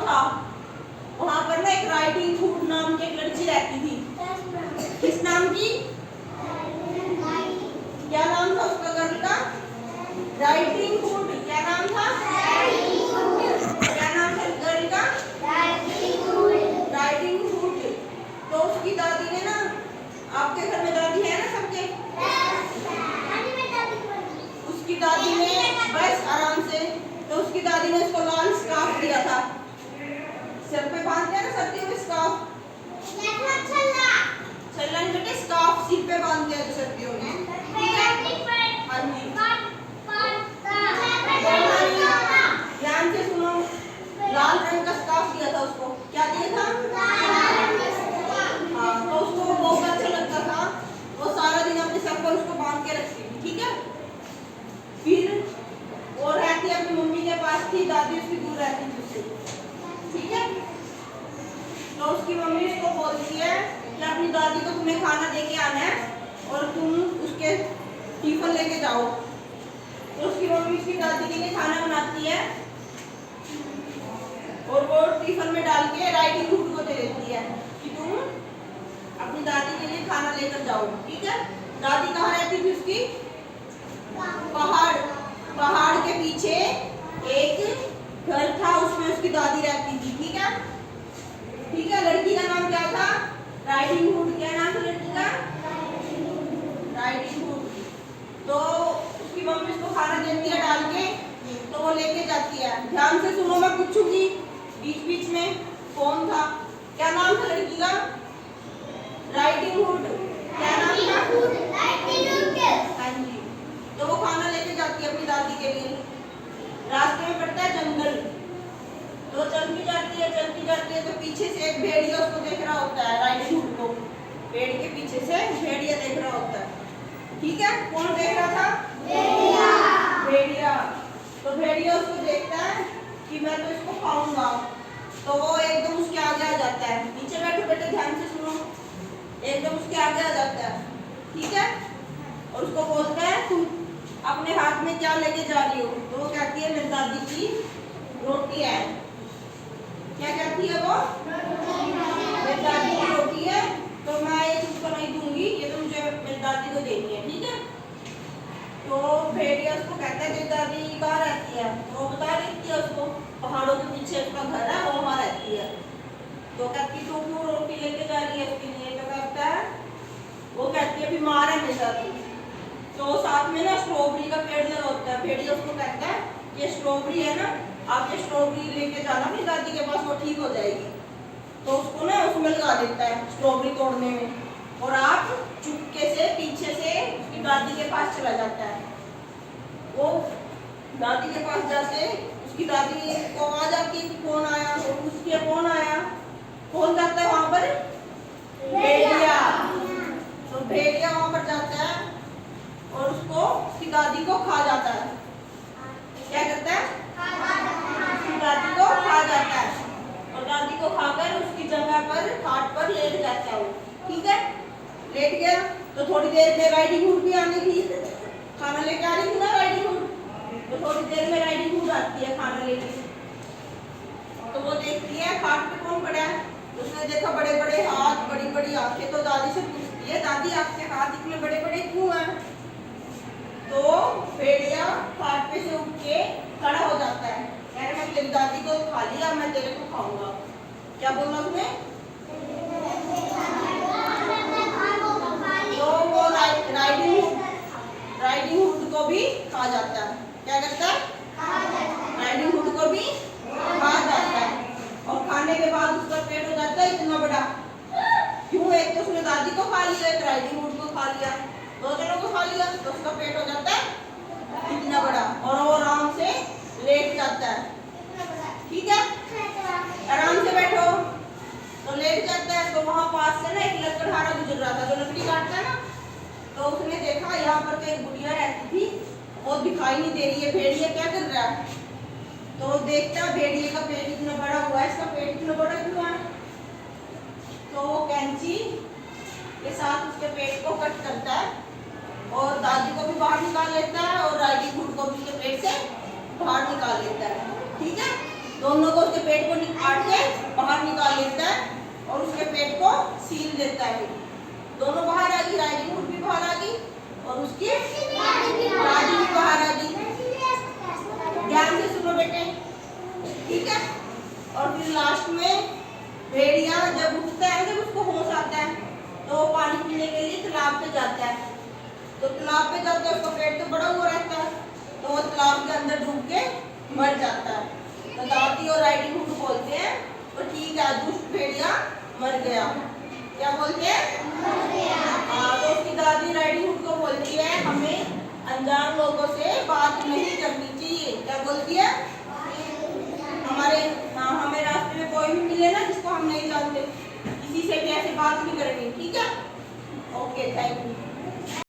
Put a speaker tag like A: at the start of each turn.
A: था, वहां पर ना एक राइडिंग हुड नाम की एक लड़की रहती थी। किस नाम की? क्या नाम था उसका गर्ल का? Riding hood. क्या नाम था? क्या नाम था गर्ल का? Riding hood. तो उसकी दादी ने ना, आपके घर में दादी है ना सबके? उसकी दादी ने बस आराम से, तो उसकी दादी ने उसको लाल स्कार्फ दिया था। सर पे बांधते हैं ना सर्दियों में स्कार्फ। छल्ला नहीं बेटे, स्कार्फ सिर पे बांधते हैं सर्दियों में। हाँ जी, ध्यान से सुनो। लाल रंग का स्कार्फ दिया था उसको। क्या दिया था? हाँ, तो उसको बहुत अच्छा लगता था। वो सारा दिन अपने सर पर उसको बांध के रखती थी। ठीक है। फिर वो रहती अपनी मम्मी के पास थी, दादी उसकी दूर रहती थी उससे। ठीक है। तो उसकी मम्मी उसको बोलती है कि अपनी दादी को तुम्हें खाना देके आना है और तुम उसके टिफिन लेके जाओ। तो उसकी मम्मी उसकी दादी के लिए खाना बनाती है और वो टिफिन में डाल के राइडिंग हुड को दे देती है कि तुम अपनी दादी के लिए खाना लेकर जाओ। ठीक है। दादी कहाँ रहती थी उसकी? पहाड़ के पीछे एक घर था, उसमें उसकी दादी रहती थी। ठीक है। ठीक है। लड़की का नाम क्या था? Riding hood. क्या नाम था लड़की का? Riding hood. तो उसकी मम्मी उसको खाना देती है डाल के, तो वो लेके जाती है। ध्यान से सुनो, मैं पूछूंगी बीच बीच में कौन था। क्या नाम था लड़की का? Riding hood. क्या नाम था? हाँ जी। तो वो खाना लेके जाती है अपनी दादी के लिए। रास्ते में पड़ता है जंगल, तो चलती जाती है तो पीछे से एक भेड़िया उसको देख रहा होता है, राइडिंग हुड को। पेड़ के पीछे से भेड़िया देख रहा होता है। ठीक है। कौन देख रहा था? भेड़िया। तो भेड़िया उसको देखता है कि मैं तो इसको खाऊंगा, तो वो एकदम उसके आगे आ जाता है। नीचे बैठो बेटे, ध्यान से सुनो। एकदम उसके आगे आ जाता है। ठीक है। और उसको बोलता है तुम अपने हाथ में क्या लेके जा रही हो? तो वो कहती है मेरी दादी की रोटी है। क्या कहती है वो? मेरी दादी की रोटी है, तो मैं ये तुमको नहीं दूंगी, ये तो मुझे मेरी दादी को देनी है। ठीक है। तो भेड़िया उसको कहता है तेरी दादी कहाँ रहती है? तो वो बता रही है उसको, पहाड़ों के पीछे उसका घर है, वो वहाँ रहती है। तो कहती तू क्यों रोटी लेके जा रही है उसके लिए? तो कहता है, वो कहती है बीमार है मेरी दादी। तो साथ में ना स्ट्रॉबेरी का पेड़ लगा होता है। भेड़िया उसको कहता है ये स्ट्रॉबेरी है ना, आप ये स्ट्रॉबेरी लेके जाना अपनी दादी के पास, वो ठीक हो जाएगी। तो उसको ना उसमें लगा देता है स्ट्रॉबेरी तोड़ने में, और आप चुपके से पीछे से उसकी दादी के पास चला जाता है। वो दादी के पास जाके उसकी दादी को आवाज आती है कि कौन आया, तो पूछती है कौन आया। कौन जाता है वहां पर? भेड़िया। तो भेड़िया वहां पर जाता है और उसको उसकी दादी को खा जाता है। क्या करता है? उसकी दादी को खा जाता है, और दादी को खाकर उसकी जगह पर खाट पर लेट जाता है वो। ठीक है। लेट गया तो थोड़ी देर में राइडिंग हुड भी आनी थी, खाना लेके आ रही थी ना राइडिंग हुड। तो थोड़ी देर में राइडिंग हुड आती है खाना लेके। तो वो देखती है खाट पे कौन पड़ा है। उसने देखा बड़े बड़े हाथ, बड़ी बड़ी आंखें। तो दादी से पूछती है दादी आपके हाथ इतने बड़े बड़े क्यों हैं? तो भेड़िया खाट पे से उठ के खड़ा हो जाता है, कह रहा मैं तेरी दादी को खा लिया, मैं तेरे को खाऊंगा। क्या बोला उसने? तो वो राइडिंग हुड को भी खा जाता है। क्या करता है? राइडिंग हुड को भी खा जाता है। और खाने के बाद उसका पेट हो जाता है इतना बड़ा। क्यों? एक तो उसने दादी को खा लिया, एक राइडिंग हुड को खा लिया, दो जनों को खा लिया, तो उसका पेट हो जाता है इतना बड़ा, और वो आराम से लेट जाता है। ठीक है। आराम से बैठो। तो लेट जाता है। तो वहां पास से ना एक लकड़हारा गुजर रहा था जो लकड़ी काटता है ना। तो उसने देखा यहाँ पर तो एक बुढ़िया रहती थी, वो दिखाई नहीं दे रही है, भेड़िया क्या कर रहा है? तो देखता भेड़िए का पेट इतना बड़ा हुआ है, इसका पेट इतना बड़ा क्यों है? तो वो कैंची के साथ उसके पेट को कट करता है और दादी को भी बाहर निकाल लेता है और राइडिंग हुड को भी उसके पेट से बाहर निकाल लेता है। ठीक है। दोनों को उसके पेट को काट के बाहर निकाल लेता है और उसके पेट को सील देता है। दोनों बाहर आ गई, राइडिंग हुड भी बाहर आ गई और उसकी दादी भी बाहर आ गई। ध्यान से सुनो बेटे, ठीक है। और फिर लास्ट में भेड़िया जब उठता है, जब उसको होश आता है तो वो पानी पीने के लिए तालाब पे जाता है। तो तालाब पे जाता है, उसका पेट तो बड़ा हुआ रहता है, तो वो तालाब के अंदर डूब के मर जाता है। तो दादी और राइडिंग हुड बोलते हैं तो ठीक है, दुष्ट भेड़िया मर गया। क्या बोलते हैं? मर गया। हाँ, तो उसकी दादी राइडिंग हुड को बोलती है हमें अनजान लोगों से बात नहीं करनी चाहिए। क्या बोलती है?